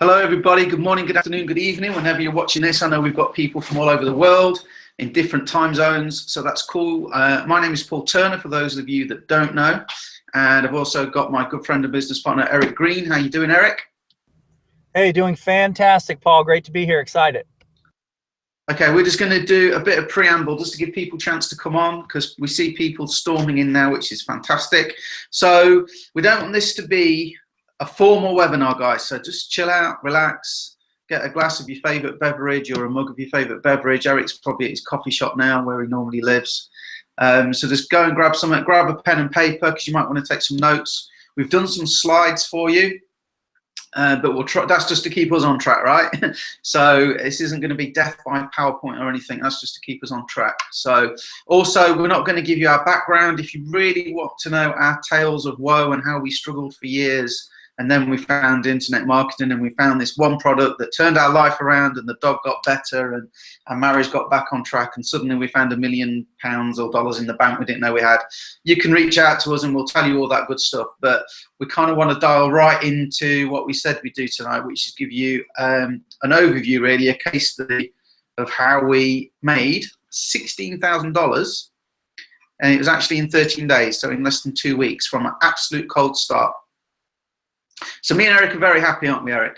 Hello, everybody. Good morning, good afternoon, good evening. Whenever you're watching this, I know we've got people from all over the world in different time zones, so that's cool. My name is Paul Turner, for those of you that don't know, and I've also got my good friend and business partner, Eric Green. How you doing, Eric? Hey, doing fantastic, Paul. Great to be here. Excited. Okay, we're just going to do a bit of preamble just to give people a chance to come on, because we see people storming in now, which is fantastic. So we don't want this to be a formal webinar, guys, so just chill out, relax, get a glass of your favorite beverage or a mug of your favorite beverage. Eric's probably at his coffee shop now where he normally lives. So just go and grab something, grab a pen and paper, because you might want to take some notes. We've done some slides for you, but we'll try, that's just to keep us on track, right? So this isn't going to be death by PowerPoint or anything, that's just to keep us on track. So also, we're not going to give you our background. If you really want to know our tales of woe and how we struggled for years, and then we found internet marketing, and we found this one product that turned our life around, and the dog got better, and our marriage got back on track, and suddenly we found £1 million or dollars in the bank we didn't know we had. You can reach out to us and we'll tell you all that good stuff. But we kind of want to dial right into what we said we'd do tonight, which is give you an overview, really, a case study of how we made $16,000. And it was actually in 13 days, so in less than 2 weeks, from an absolute cold start. So me and Eric are very happy, aren't we, Eric?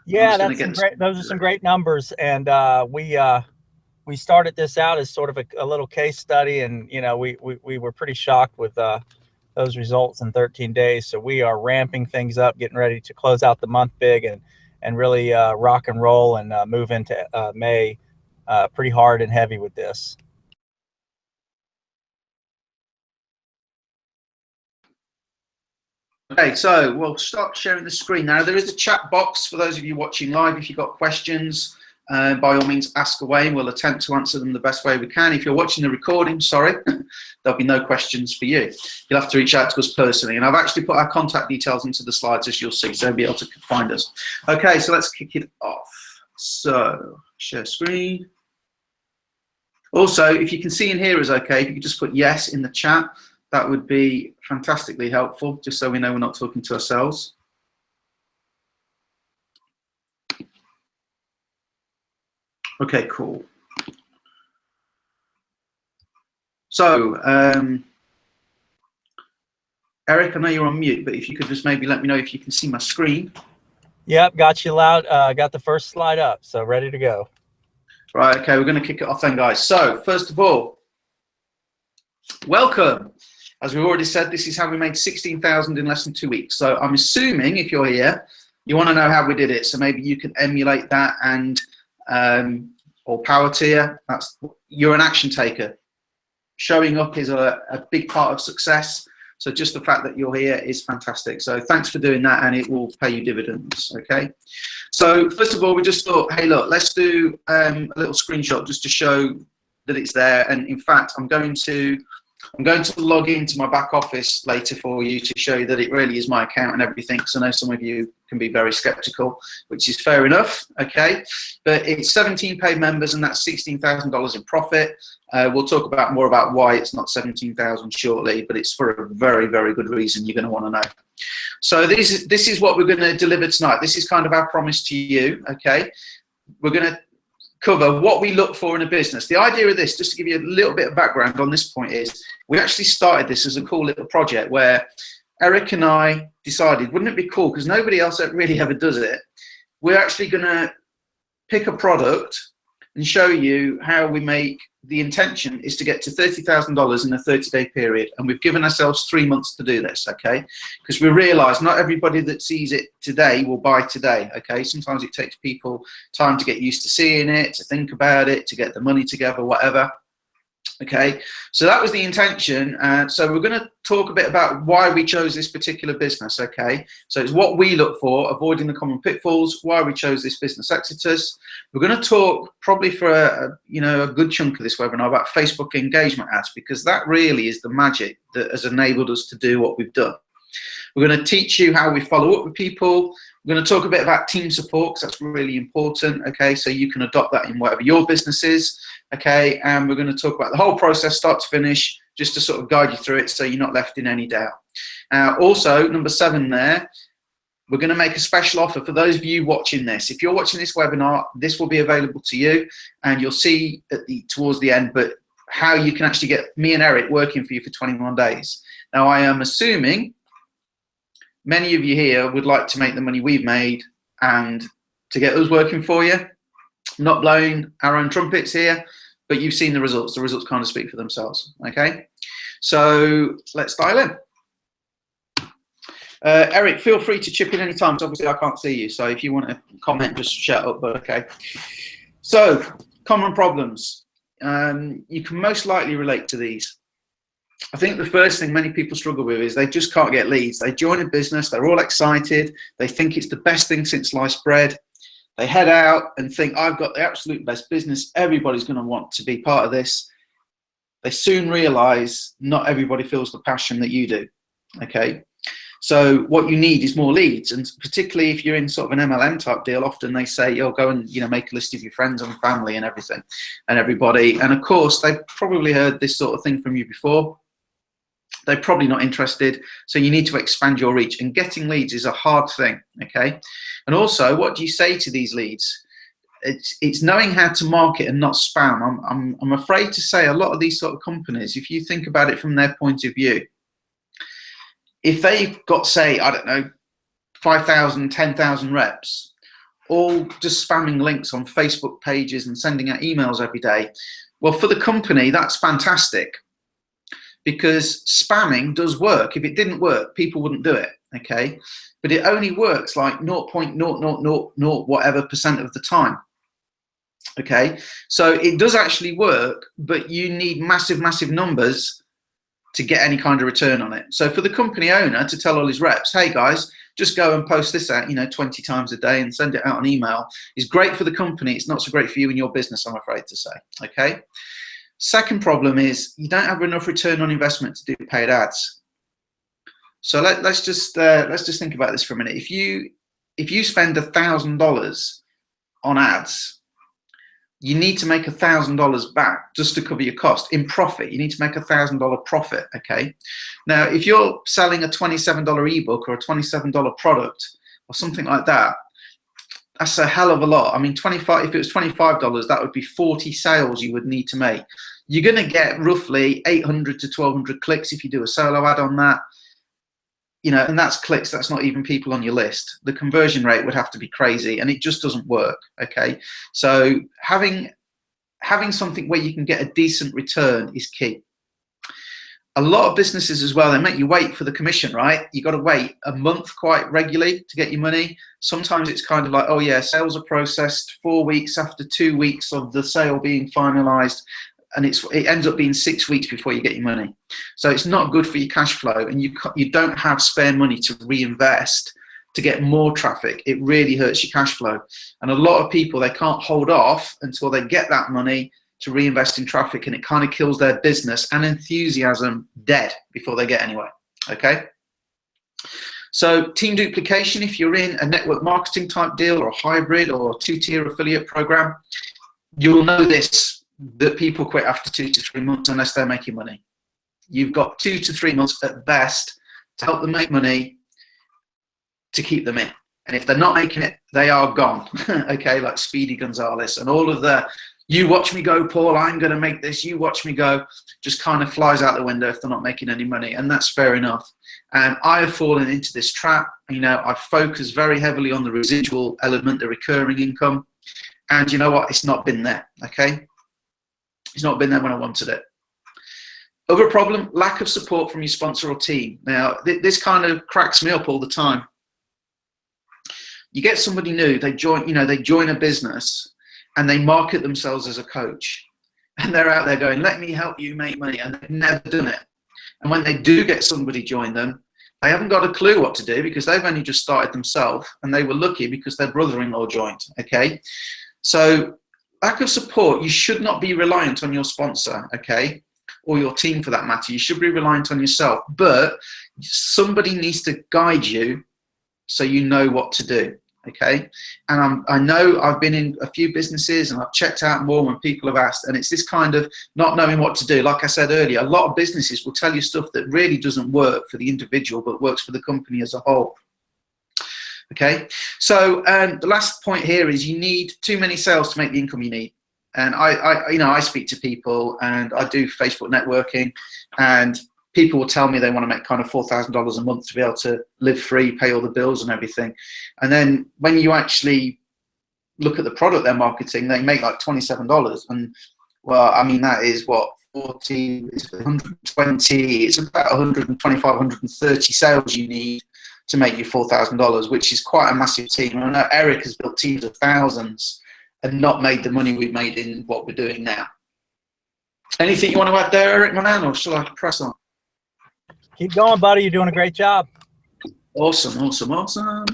Yeah, that's some great, those are some great numbers, and we started this out as sort of a little case study, and you know we were pretty shocked with those results in 13 days. So we are ramping things up, getting ready to close out the month big, and really rock and roll and move into May pretty hard and heavy with this. Okay, so we'll start sharing the screen now. There is a chat box for those of you watching live. If you've got questions, by all means ask away, and we'll attempt to answer them the best way we can. If you're watching the recording, sorry, there'll be no questions for you. You'll have to reach out to us personally, and I've actually put our contact details into the slides, as you'll see, so you'll be able to find us. Okay, so let's kick it off. So, share screen. Also, if you can see and hear us okay, if you could just put yes in the chat, that would be fantastically helpful, just so we know we're not talking to ourselves. Okay, cool. So, Eric, I know you're on mute, but if you could just maybe let me know if you can see my screen. Yep, got you loud. Got the first slide up, so ready to go. Right, okay, we're going to kick it off then, guys. So, first of all, welcome. As we've already said, this is how we made 16,000 in less than 2 weeks. So I'm assuming if you're here, you want to know how we did it. So maybe you can emulate that, and or Powertier. You're an action taker. Showing up is a big part of success. So just the fact that you're here is fantastic. So thanks for doing that, and it will pay you dividends. Okay. So first of all, we just thought, hey, look, let's do a little screenshot just to show that it's there. And in fact, I'm going to log into my back office later for you to show you that it really is my account and everything, because I know some of you can be very skeptical, which is fair enough, okay? But it's 17 paid members, and that's $16,000 in profit. We'll talk more about why it's not 17,000 shortly, but it's for a very, very good reason you're going to want to know. So this is what we're going to deliver tonight. This is kind of our promise to you, okay? We're going to cover what we look for in a business. The idea of this, just to give you a little bit of background on this point, is we actually started this as a cool little project where Eric and I decided, wouldn't it be cool, because nobody else really ever does it, we're actually going to pick a product and show you how we make, the intention is to get to $30,000 in a 30-day period, and we've given ourselves 3 months to do this, okay? Because we realize not everybody that sees it today will buy today, okay? Sometimes it takes people time to get used to seeing it, to think about it, to get the money together, whatever. Okay, so that was the intention. So we're going to talk a bit about why we chose this particular business. Okay, so it's what we look for, avoiding the common pitfalls, why we chose this business, Exitus. We're going to talk probably for a good chunk of this webinar about Facebook engagement ads, because that really is the magic that has enabled us to do what we've done. We're going to teach you how we follow up with people. We're going to talk a bit about team support, because that's really important, okay, so you can adopt that in whatever your business is, okay, and we're going to talk about the whole process, start to finish, just to sort of guide you through it so you're not left in any doubt. Also, number 7 there, we're going to make a special offer for those of you watching this. If you're watching this webinar, this will be available to you, and you'll see towards the end, but how you can actually get me and Eric working for you for 21 days. Now, I am assuming many of you here would like to make the money we've made and to get us working for you. Not blowing our own trumpets here, but you've seen the results. The results kind of speak for themselves, okay? So let's dial in. Eric, feel free to chip in anytime. Obviously, I can't see you, so if you want to comment, just shut up, but okay. So, common problems. You can most likely relate to these. I think the first thing many people struggle with is they just can't get leads. They join a business, they're all excited, they think it's the best thing since sliced bread. They head out and think, I've got the absolute best business, everybody's going to want to be part of this. They soon realize not everybody feels the passion that you do, okay? So what you need is more leads, and particularly if you're in sort of an MLM type deal, often they say, you'll go and make a list of your friends and family and everything and everybody. And of course, they've probably heard this sort of thing from you before. They're probably not interested, so you need to expand your reach, and getting leads is a hard thing, okay? And also, what do you say to these leads? It's knowing how to market and not spam. I'm afraid to say a lot of these sort of companies, if you think about it from their point of view, if they've got, say, I don't know, 5,000, 10,000 reps, all just spamming links on Facebook pages and sending out emails every day, well, for the company, that's fantastic, because spamming does work. If it didn't work, people wouldn't do it, okay? But it only works like 0.0000 whatever % of the time, okay? So it does actually work, but you need massive, massive numbers to get any kind of return on it. So for the company owner to tell all his reps, hey guys, just go and post this out, 20 times a day and send it out on email, is great for the company. It's not so great for you and your business, I'm afraid to say, okay? Second problem is you don't have enough return on investment to do paid ads. So let's just think about this for a minute. If you spend $1,000 on ads, you need to make $1,000 back just to cover your cost in profit. You need to make $1,000 profit, okay? Now, if you're selling a $27 ebook or a $27 product or something like that, that's a hell of a lot. I mean, if it was $25, that would be 40 sales you would need to make. You're going to get roughly 800 to 1,200 clicks if you do a solo ad on that. And that's clicks, that's not even people on your list. The conversion rate would have to be crazy, and it just doesn't work, okay? So having something where you can get a decent return is key. A lot of businesses as well, they make you wait for the commission, right? You got to wait a month quite regularly to get your money. Sometimes it's kind of like, oh yeah, sales are processed 4 weeks after 2 weeks of the sale being finalized, and it ends up being 6 weeks before you get your money. So it's not good for your cash flow, and you don't have spare money to reinvest to get more traffic. It really hurts your cash flow. And a lot of people, they can't hold off until they get that money to reinvest in traffic, and it kind of kills their business and enthusiasm dead before they get anywhere, okay? So team duplication, if you're in a network marketing type deal or a hybrid or 2-tier affiliate program, you'll know this, that people quit after 2 to 3 months unless they're making money. You've got 2 to 3 months at best to help them make money to keep them in. And if they're not making it, they are gone, okay, like Speedy Gonzalez and all of the, you watch me go, Paul, I'm going to make this, you watch me go, just kind of flies out the window if they're not making any money. And that's fair enough. And I have fallen into this trap. I focus very heavily on the residual element, the recurring income. And you know what? It's not been there, okay? It's not been there when I wanted it. Other problem, lack of support from your sponsor or team. Now, this kind of cracks me up all the time. You get somebody new, they join a business, and they market themselves as a coach, and they're out there going, let me help you make money, and they've never done it. And when they do get somebody join them, they haven't got a clue what to do because they've only just started themselves, and they were lucky because their brother-in-law joined, okay? So lack of support, you should not be reliant on your sponsor, okay? Or your team for that matter. You should be reliant on yourself, but somebody needs to guide you so you know what to do. Okay, and I know I've been in a few businesses and I've checked out more when people have asked, and it's this kind of not knowing what to do. Like I said earlier, a lot of businesses will tell you stuff that really doesn't work for the individual but works for the company as a whole. Okay, so the last point here is you need too many sales to make the income you need. And I speak to people, and I do Facebook networking, and people will tell me they want to make kind of $4,000 a month to be able to live free, pay all the bills and everything. And then when you actually look at the product they're marketing, they make like $27. And well, I mean, that is what, 40, it's 120, it's about 125, 130 sales you need to make you $4,000, which is quite a massive team. I know Eric has built teams of thousands and not made the money we've made in what we're doing now. Anything you want to add there, Eric, my man, or shall I press on? Keep going, buddy. You're doing a great job. Awesome, awesome, awesome.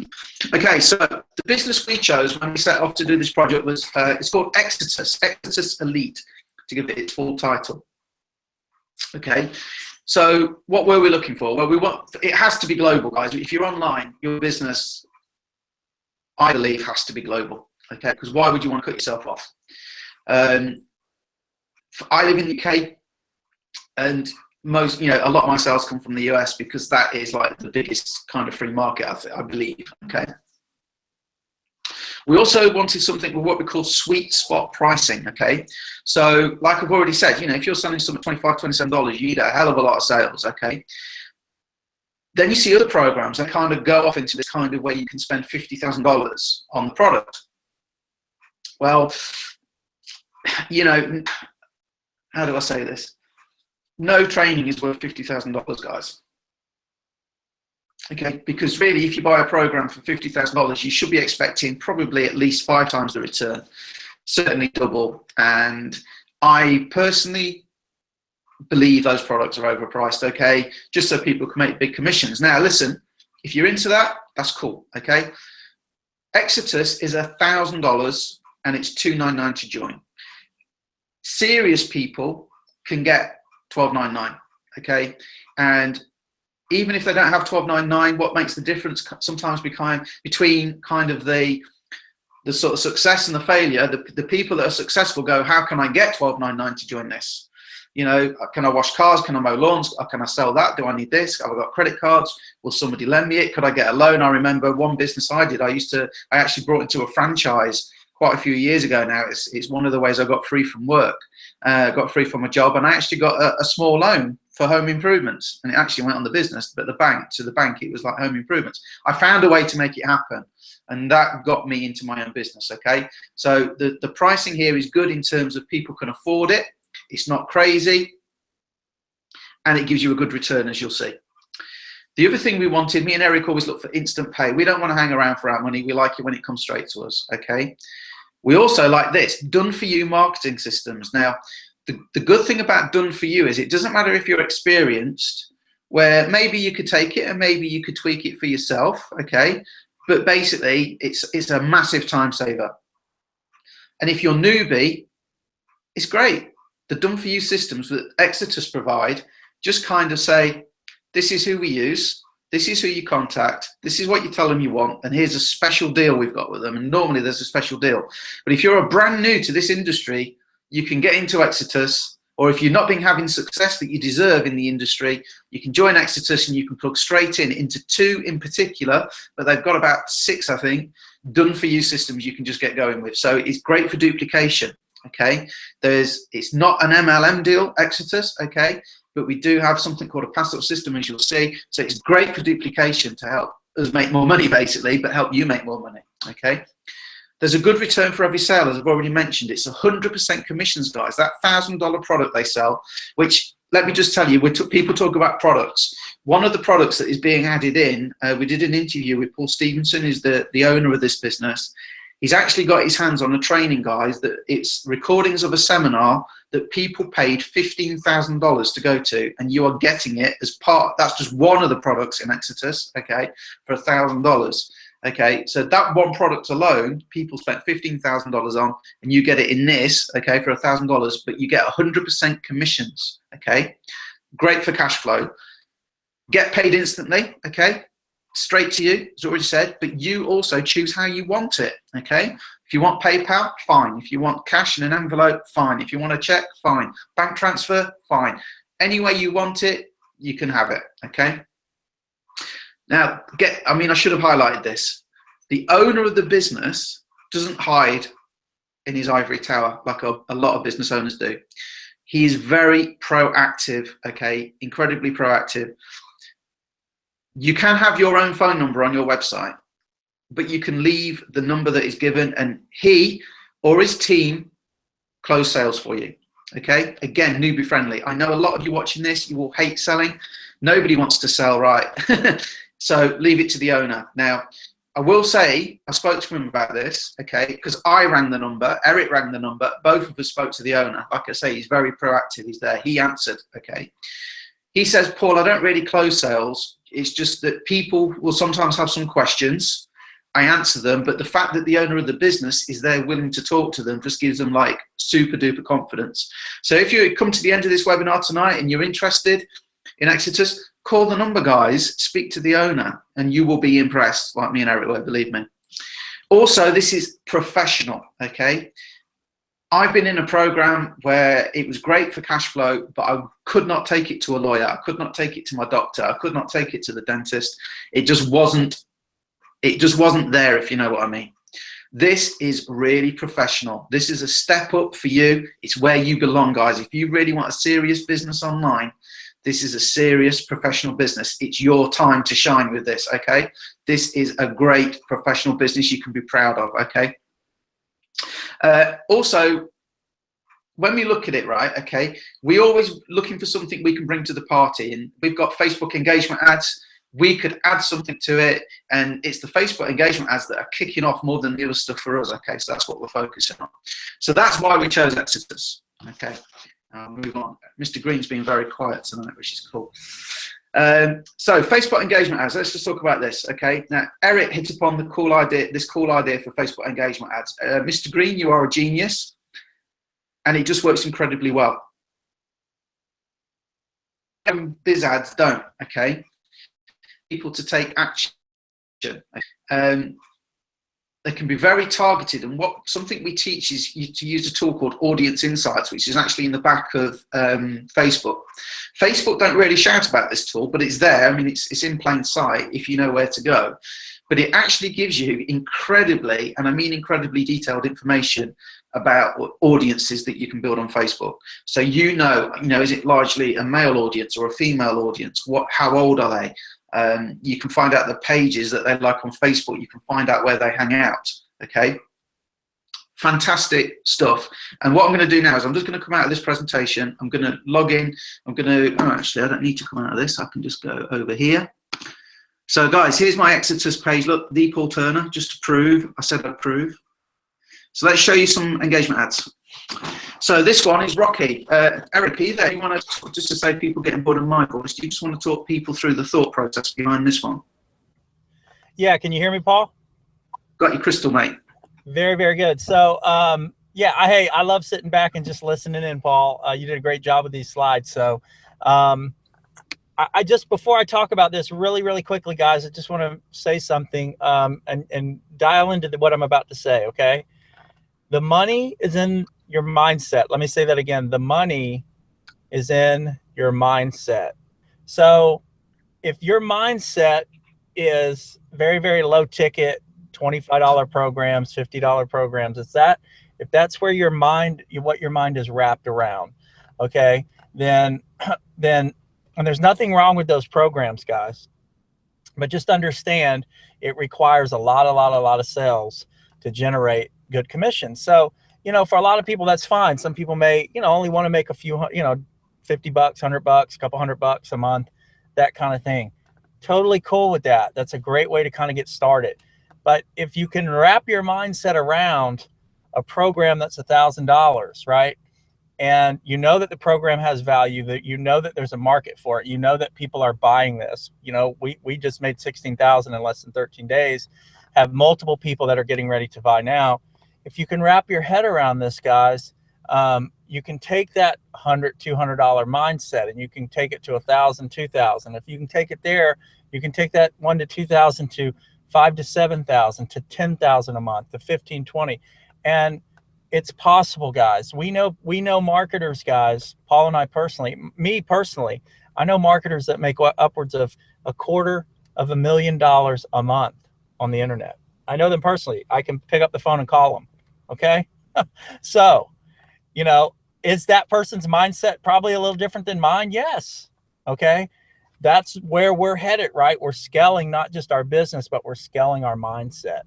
Okay, so the business we chose when we set off to do this project was, it's called Exitus Elite, to give it its full title. Okay, so what were we looking for? Well, it has to be global, guys. If you're online, your business, I believe, has to be global. Okay, because why would you want to cut yourself off? I live in the UK, and most, a lot of my sales come from the US because that is like the biggest kind of free market, I believe. Okay. We also wanted something with what we call sweet spot pricing. Okay. So, like I've already said, if you're selling something at $25, $27, you need a hell of a lot of sales. Okay. Then you see other programs that kind of go off into this kind of where you can spend $50,000 on the product. Well, how do I say this? No training is worth $50,000, guys. Okay, because really, if you buy a program for $50,000, you should be expecting probably at least 5 times the return, certainly double. And I personally believe those products are overpriced. Okay, just so people can make big commissions. Now, listen, if you're into that, that's cool. Okay, Exitus is $1,000 and it's $299 to join. Serious people can get $12.99, okay? And even if they don't have $12.99, what makes the difference sometimes between kind of the sort of success and the failure, the people that are successful go, how can I get $12.99 to join this? Can I wash cars? Can I mow lawns? Can I sell that? Do I need this? Have I got credit cards? Will somebody lend me it? Could I get a loan? I remember one business I did, I actually brought into a franchise quite a few years ago now. It's one of the ways I got free from work. Got free from a job, and I actually got a small loan for home improvements, and it actually went on the business, but the bank it was like home improvements. I found a way to make it happen, and that got me into my own business. Okay, so the pricing here is good in terms of people can afford it. It's not crazy, and it gives you a good return, as you'll see. The other thing we wanted, me and Eric always look for instant pay. We don't want to hang around for our money. We like it when it comes straight to us. Okay. We also like this, done-for-you marketing systems. Now, the good thing about done-for-you is it doesn't matter if you're experienced, where maybe you could take it and maybe you could tweak it for yourself, okay? But basically, it's a massive time saver. And if you're newbie, it's great. The done-for-you systems that Exitus provide just kind of say, this is who we use, this is who you contact, this is what you tell them you want, and here's a special deal we've got with them. And normally there's a special deal. But if you're brand new to this industry, you can get into Exitus, or if you're not been having success that you deserve in the industry, you can join Exitus and you can plug straight into 2 in particular, but they've got about 6, I think, done-for-you systems you can just get going with. So it's great for duplication, okay? It's not an MLM deal, Exitus, okay? But we do have something called a pass-up system, as you'll see. So it's great for duplication to help us make more money, basically, but help you make more money, okay? There's a good return for every sale, as I've already mentioned. It's 100% commissions, guys. That $1,000 product they sell, which, let me just tell you, people talk about products. One of the products that is being added in, we did an interview with Paul Stevenson, who's the owner of this business. He's actually got his hands on a training, guys, that it's recordings of a seminar that people paid $15,000 to go to, and you are getting it as part. That's just one of the products in Exitus, okay, for $1,000. Okay, so that one product alone, people spent $15,000 on, and you get it in this, okay, for $1,000, but you get 100% commissions, okay? Great for cash flow. Get paid instantly, okay? Straight to you, as already said, but you also choose how you want it, okay? If you want PayPal, fine. If you want cash in an envelope, fine. If you want a check, fine. Bank transfer, fine. Any way you want it, you can have it, okay? Now, I should have highlighted this. The owner of the business doesn't hide in his ivory tower like a lot of business owners do. He is very proactive, okay, incredibly proactive. You can have your own phone number on your website, but you can leave the number that is given, and he or his team close sales for you. Okay, again, newbie friendly. I know a lot of you watching this, you will hate selling. Nobody wants to sell, right? So leave it to the owner. Now, I will say, I spoke to him about this, okay, because I rang the number, Eric rang the number, both of us spoke to the owner. Like I say, he's very proactive, he's there, he answered, okay. He says, Paul, I don't really close sales. It's just that people will sometimes have some questions. I answer them, but the fact that the owner of the business is there willing to talk to them just gives them like super duper confidence. So if you come to the end of this webinar tonight and you're interested in Exodus, call the number, guys, speak to the owner, and you will be impressed, like me and Eric were, believe me. Also, this is professional, okay? I've been in a program where it was great for cash flow, but I could not take it to a lawyer. I could not take it to my doctor. I could not take it to the dentist. It just wasn't there, if you know what I mean. This is really professional. This is a step up for you. It's where you belong, guys. If you really want a serious business online, this is a serious professional business. It's your time to shine with this, okay? This is a great professional business you can be proud of, okay? Also, when we look at it, right, okay, we're always looking for something we can bring to the party, and we've got Facebook engagement ads. We could add something to it, and it's the Facebook engagement ads that are kicking off more than the other stuff for us, okay? So that's what we're focusing on. So that's why we chose Exodus, okay? Move on. Mr. Green's been very quiet tonight, which is cool. So Facebook engagement ads, let's just talk about this, okay? Now, Eric hit upon the cool idea, this cool idea for Facebook engagement ads. Mr. Green, you are a genius, and it just works incredibly well. Biz ads don't, okay? People to take action. They can be very targeted, and something we teach is to use a tool called Audience Insights, which is actually in the back of Facebook. Facebook don't really shout about this tool, but it's there. I mean, it's in plain sight if you know where to go. But it actually gives you incredibly, and I mean incredibly detailed information about audiences that you can build on Facebook. So you know, is it largely a male audience or a female audience? How old are they? You can find out the pages that they like on Facebook. You can find out where they hang out, okay? Fantastic stuff. And what I'm going to do now is I'm just going to come out of this presentation. I'm going to log in. Actually, I don't need to come out of this. I can just go over here. So guys, here's my Exodus page. Look, the Paul Turner, just to prove. I said I'd prove. So let's show you some engagement ads. So this one is Rocky. Eric, either you want to, just to save people getting bored of my voice, do you just want to talk people through the thought process behind this one? Yeah, can you hear me, Paul? Got you crystal, mate. Very, very good. So, yeah, I love sitting back and just listening in, Paul. You did a great job with these slides. So, I just, before I talk about this really, really quickly, guys, I just want to say something and dial into what I'm about to say, okay? The money is in your mindset. Let me say that again. The money is in your mindset. So if your mindset is very, very low ticket, $25 programs, $50 programs, if that's where your mind, what your mind is wrapped around, okay, then, and there's nothing wrong with those programs, guys, but just understand it requires a lot of sales to generate good commission. So, for a lot of people, that's fine. Some people may, only want to make a few, $50, $100, a couple $100 a month, that kind of thing. Totally cool with that. That's a great way to kind of get started. But if you can wrap your mindset around a program that's $1,000, right? And you know that the program has value, that you know that there's a market for it, you know that people are buying this. We just made 16,000 in less than 13 days, have multiple people that are getting ready to buy now. If you can wrap your head around this, guys, you can take that $100, $200 mindset and you can take it to 1,000, 2,000. If you can take it there, you can take that 1,000 to 2,000 to 5,000 to 7,000 to 10,000 a month to 15, 20. And it's possible, guys. We know marketers, guys, Paul and I personally, me personally, I know marketers that make upwards of $250,000 a month on the internet. I know them personally. I can pick up the phone and call them. Okay. So, you know, is that person's mindset probably a little different than mine? Yes. Okay. That's where we're headed, right? We're scaling not just our business, but we're scaling our mindset.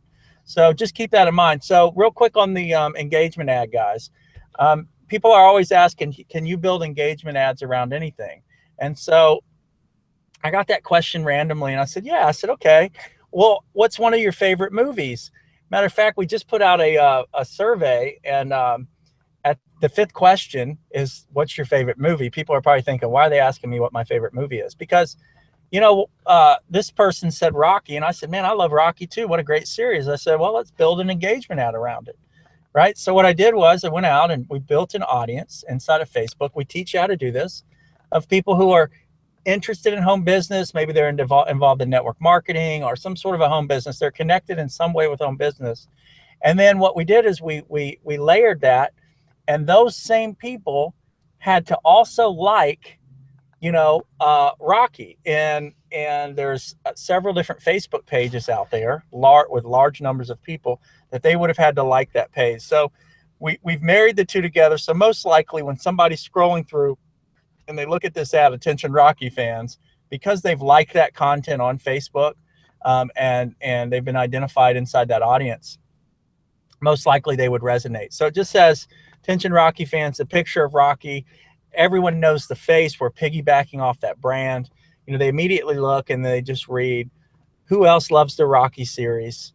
So just keep that in mind. So real quick on the engagement ad, guys. People are always asking, can you build engagement ads around anything? And so I got that question randomly, and I said, yeah. I said, okay, well, what's one of your favorite movies? Matter of fact, we just put out a survey, and at the 5th question is, what's your favorite movie? People are probably thinking, why are they asking me what my favorite movie is? Because, you know, this person said Rocky, and I said, man, I love Rocky too. What a great series. I said, well, let's build an engagement ad around it. Right. So what I did was I went out and we built an audience inside of Facebook. We teach you how to do this, of people who are interested in home business. Maybe they're involved in network marketing or some sort of a home business. They're connected in some way with home business. And then what we did is we layered that, and those same people had to also like, you know, Rocky. And there's several different Facebook pages out there with large numbers of people that they would have had to like that page. So we've married the two together. So most likely when somebody's scrolling through and they look at this ad, attention Rocky fans, because they've liked that content on Facebook, and they've been identified inside that audience, most likely they would resonate. So it just says, attention Rocky fans, a picture of Rocky. Everyone knows the face. We're piggybacking off that brand. You know, they immediately look and they just read, who else loves the Rocky series?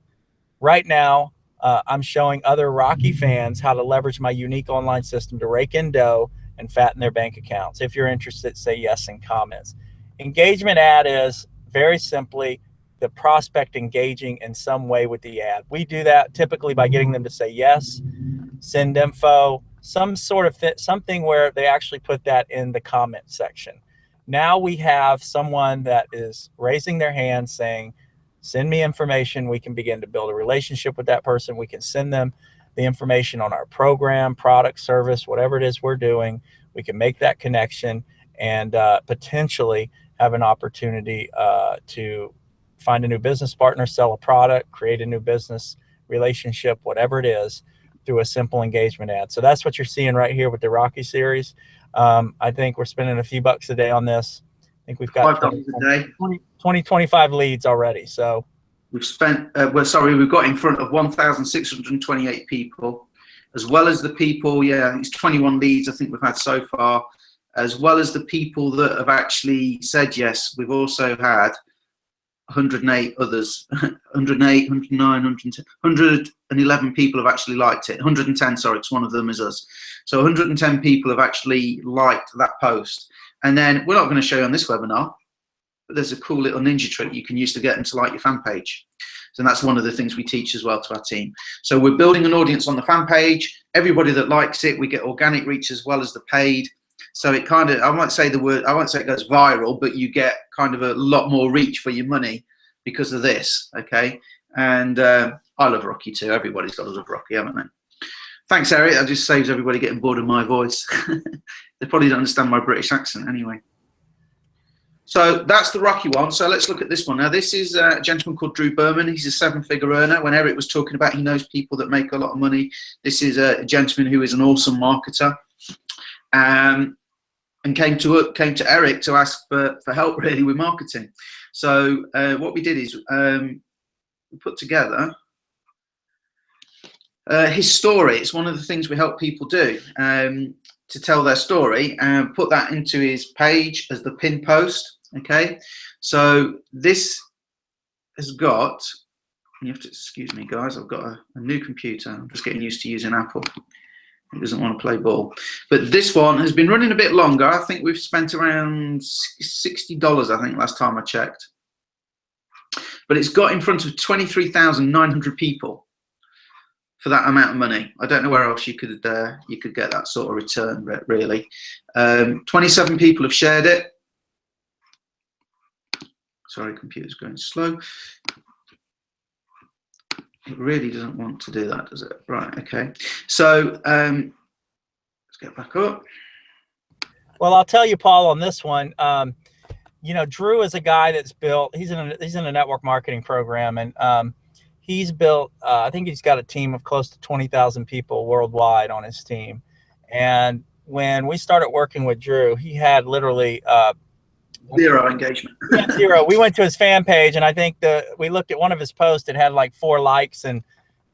Right now, I'm showing other Rocky fans how to leverage my unique online system to rake in dough and fatten their bank accounts. If you're interested, say yes in comments. Engagement ad is very simply the prospect engaging in some way with the ad. We do that typically by getting them to say yes, send info, some sort of something where they actually put that in the comment section. Now we have someone that is raising their hand saying, send me information. We can begin to build a relationship with that person. We can send them the information on our program, product, service, whatever it is we're doing. We can make that connection and potentially have an opportunity to find a new business partner, sell a product, create a new business relationship, whatever it is, through a simple engagement ad. So that's what you're seeing right here with the Rocky series. I think we're spending a few bucks a day on this. I think we've got $5 a day. 25 leads already. So we've spent, we've got in front of 1,628 people, as well as the people, it's 21 leads I think we've had so far, as well as the people that have actually said yes. We've also had 108 others, 108, 109, 110, 111 people have actually liked it. 110, sorry, because one of them is us. So 110 people have actually liked that post. And then we're not going to show you on this webinar, but there's a cool little ninja trick you can use to get them to like your fan page. So that's one of the things we teach as well to our team. So we're building an audience on the fan page. Everybody that likes it, we get organic reach as well as the paid. So it kind of, I won't say it goes viral, but you get kind of a lot more reach for your money because of this, okay? And I love Rocky too. Everybody's got to love Rocky, haven't they? Thanks, Eric. That just saves everybody getting bored of my voice. They probably don't understand my British accent anyway. So that's the Rocky one. So let's look at this one. Now, this is a gentleman called Drew Berman. He's a 7-figure earner. When Eric was talking about he knows people that make a lot of money, this is a gentleman who is an awesome marketer. And came to Eric to ask for help really with marketing. So what we did is we put together his story. It's one of the things we help people do, to tell their story and put that into his page as the pin post. Okay, so this has got, you have to excuse me guys, I've got a new computer. I'm just getting used to using Apple. He doesn't want to play ball. But this one has been running a bit longer. I think we've spent around $60, I think, last time I checked. But it's got in front of 23,900 people for that amount of money. I don't know where else you could get that sort of return, really. 27 people have shared it. Sorry, computer's going slow. It really doesn't want to do that, does it? Right, okay. So let's get back up. Well, I'll tell you, Paul, on this one, you know, Drew is a guy that's built, he's in a network marketing program, and he's built, I think he's got a team of close to 20,000 people worldwide on his team. And when we started working with Drew, he had literally zero engagement. Zero. We went to his fan page, and I think we looked at one of his posts. It had like 4 likes and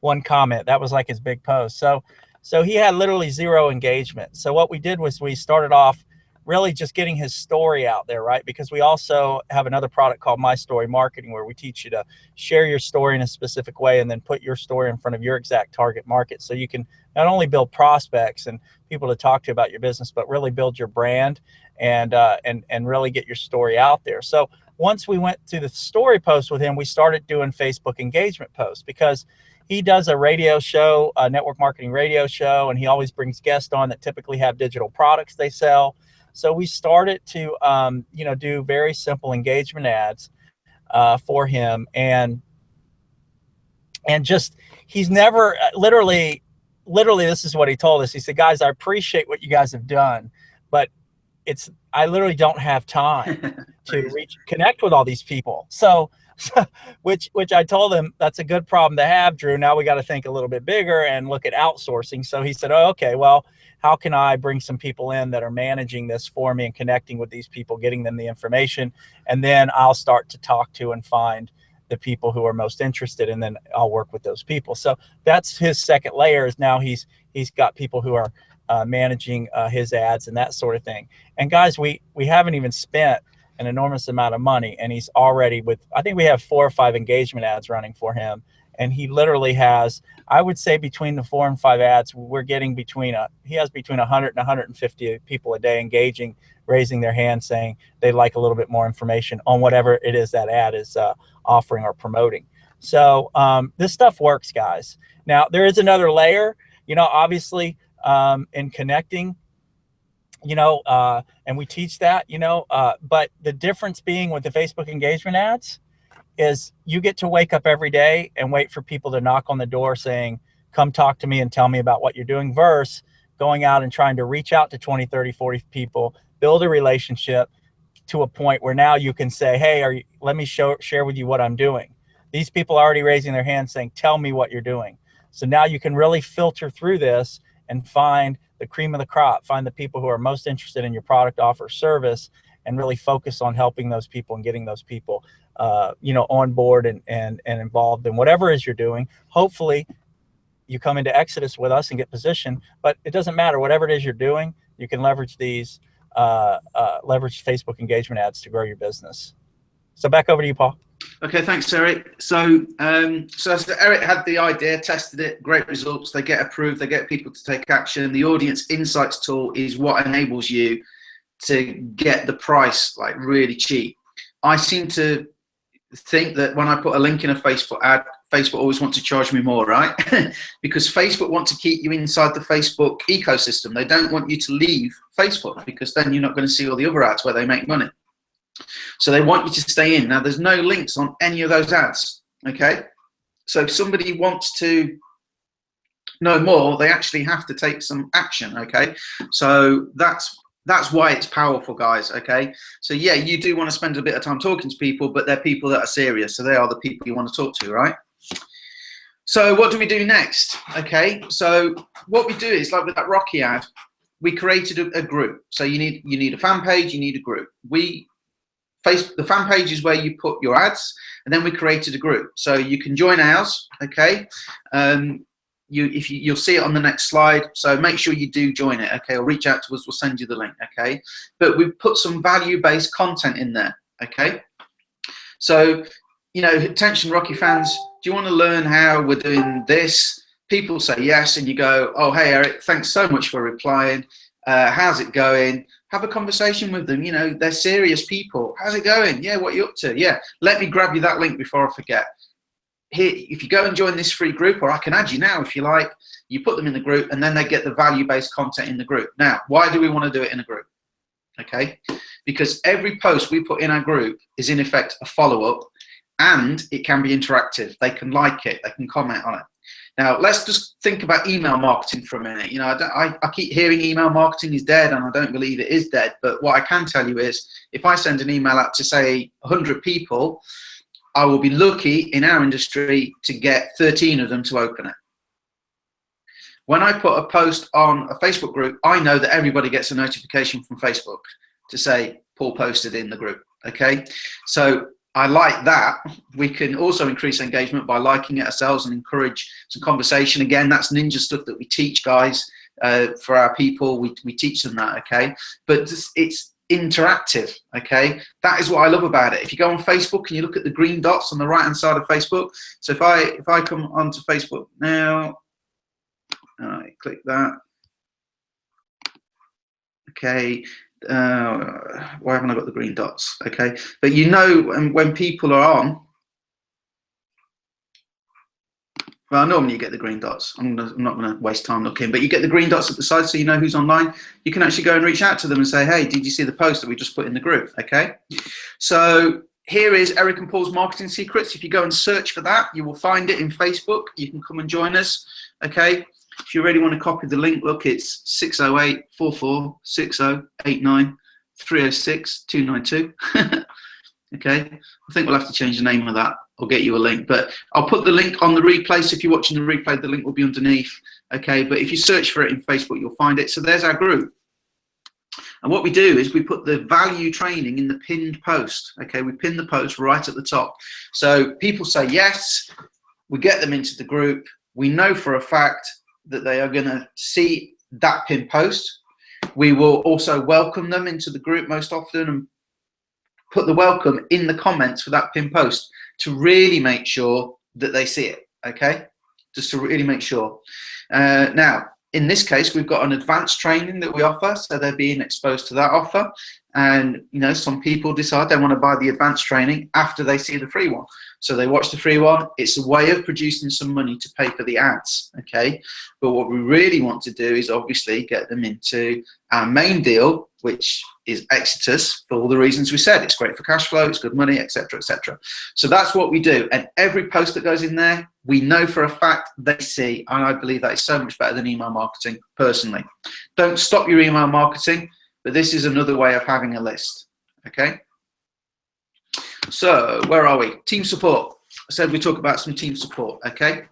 1 comment. That was like his big post. So he had literally 0 engagement. So what we did was we started off really just getting his story out there, right? Because we also have another product called My Story Marketing, where we teach you to share your story in a specific way and then put your story in front of your exact target market, so you can not only build prospects and people to talk to about your business, but really build your brand and really get your story out there. So once we went to the story post with him, we started doing Facebook engagement posts, because he does a radio show, a network marketing radio show, and he always brings guests on that typically have digital products they sell. So we started to, do very simple engagement ads for him, and just, he's never literally, this is what he told us. He said, "Guys, I appreciate what you guys have done, but I literally don't have time to connect with all these people." So which I told him, that's a good problem to have, Drew. Now we got to think a little bit bigger and look at outsourcing. So he said, "Oh, okay, well, how can I bring some people in that are managing this for me and connecting with these people, getting them the information, and then I'll start to talk to and find the people who are most interested, and then I'll work with those people." So that's his second layer, is now he's got people who are managing his ads and that sort of thing. And guys, we haven't even spent an enormous amount of money, and he's already I think we have 4 or 5 engagement ads running for him. And he literally has, I would say, between the 4 and 5 ads, we're getting he has between 100 and 150 people a day engaging, raising their hand, saying they'd like a little bit more information on whatever it is that ad is offering or promoting. So this stuff works, guys. Now, there is another layer, obviously, in connecting, and we teach that, but the difference being with the Facebook engagement ads is you get to wake up every day and wait for people to knock on the door saying, "Come talk to me and tell me about what you're doing," versus going out and trying to reach out to 20, 30, 40 people, build a relationship to a point where now you can say, "Hey, let me share with you what I'm doing." These people are already raising their hands saying, "Tell me what you're doing." So now you can really filter through this and find the cream of the crop, find the people who are most interested in your product, offer, service, and really focus on helping those people and getting those people on board and involved in whatever it is you're doing. Hopefully you come into Exodus with us and get positioned, but it doesn't matter. Whatever it is you're doing, you can leverage these, leverage Facebook engagement ads to grow your business. So back over to you, Paul. Okay, thanks, Eric. So Eric had the idea, tested it, great results. They get approved, they get people to take action. The audience insights tool is what enables you to get the price like really cheap. I seem to think that when I put a link in a Facebook ad, Facebook always wants to charge me more, right? Because Facebook want to keep you inside the Facebook ecosystem. They don't want you to leave Facebook, because then you're not going to see all the other ads where they make money. So they want you to stay in. Now, there's no links on any of those ads, okay? So if somebody wants to know more, they actually have to take some action, okay? So that's why it's powerful, guys, okay? So yeah, you do want to spend a bit of time talking to people, but they're people that are serious, so they are the people you want to talk to, right? So what do we do next? Okay, so what we do is, like with that Rocky ad, we created a group. So you need a fan page, you need a group. The fan page is where you put your ads, and then we created a group. So you can join ours, okay? You'll see it on the next slide, so make sure you do join it, okay? Or reach out to us, we'll send you the link, okay? But we've put some value-based content in there, okay? So, attention Rocky fans, do you want to learn how we're doing this? People say yes, and you go, "Oh, hey Eric, thanks so much for replying. How's it going?" Have a conversation with them. They're serious people. How's it going? Yeah, what are you up to? Yeah, let me grab you that link before I forget. Here, if you go and join this free group, or I can add you now if you like, you put them in the group, and then they get the value-based content in the group. Now, why do we want to do it in a group? Okay, because every post we put in our group is in effect a follow-up, and it can be interactive. They can like it, they can comment on it. Now, let's just think about email marketing for a minute. I keep hearing email marketing is dead, and I don't believe it is dead. But what I can tell you is, if I send an email out to, say, 100 people, I will be lucky in our industry to get 13 of them to open it. When I put a post on a Facebook group, I know that everybody gets a notification from Facebook to say Paul posted in the group. Okay, so I like that. We can also increase engagement by liking it ourselves and encourage some conversation. Again, that's ninja stuff that we teach guys for our people. We teach them that. Okay, but it's interactive. Okay, that is what I love about it. If you go on Facebook and you look at the green dots on the right hand side of Facebook, so if I come onto Facebook now, I click that. Okay, why haven't I got the green dots? Okay, but you know, when people are on, well, normally you get the green dots. I'm not going to waste time looking, but you get the green dots at the side so you know who's online. You can actually go and reach out to them and say, hey, did you see the post that we just put in the group? Okay, so here is Eric and Paul's Marketing Secrets. If you go and search for that, you will find it in Facebook. You can come and join us. Okay, if you really want to copy the link, look, it's 608-4460-89-306-292. Okay, I think we'll have to change the name of that. I'll get you a link, but I'll put the link on the replay. So if you're watching the replay, the link will be underneath. Okay, but if you search for it in Facebook, you'll find it. So there's our group. And what we do is we put the value training in the pinned post. Okay, we pin the post right at the top. So people say yes, we get them into the group. We know for a fact that they are going to see that pinned post. We will also welcome them into the group most often and put the welcome in the comments for that pinned post to really make sure that they see it. Okay, just to really make sure. Now, in this case, we've got an advanced training that we offer, so they're being exposed to that offer. And you know, some people decide they want to buy the advanced training after they see the free one. So they watch the free one. It's a way of producing some money to pay for the ads. Okay, but what we really want to do is obviously get them into our main deal, which is Exodus, for all the reasons we said. It's great for cash flow, it's good money, etc., etc. So that's what we do. And every post that goes in there, we know for a fact they see, and I believe that is so much better than email marketing personally. Don't stop your email marketing, but this is another way of having a list. Okay, so where are we? Team support. I said we talk about some team support. Okay,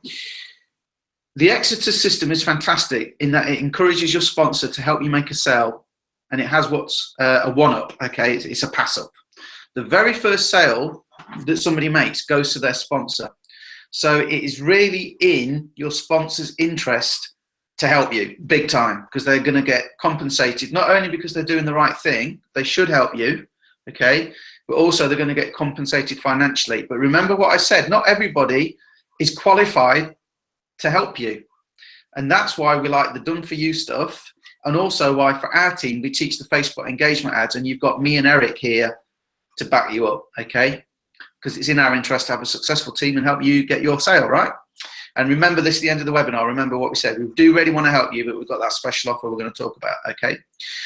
the Exodus system is fantastic in that it encourages your sponsor to help you make a sale, and it has what's a one-up. Okay, it's a pass-up. The very first sale that somebody makes goes to their sponsor. So it is really in your sponsor's interest to help you big time, because they're going to get compensated, not only because they're doing the right thing, they should help you, okay, but also they're going to get compensated financially. But remember what I said, not everybody is qualified to help you. And that's why we like the done for you stuff, and also why for our team we teach the Facebook engagement ads, and you've got me and Eric here to back you up, okay, because it's in our interest to have a successful team and help you get your sale, right? And remember this at the end of the webinar, remember what we said, we do really want to help you, but we've got that special offer we're going to talk about, okay?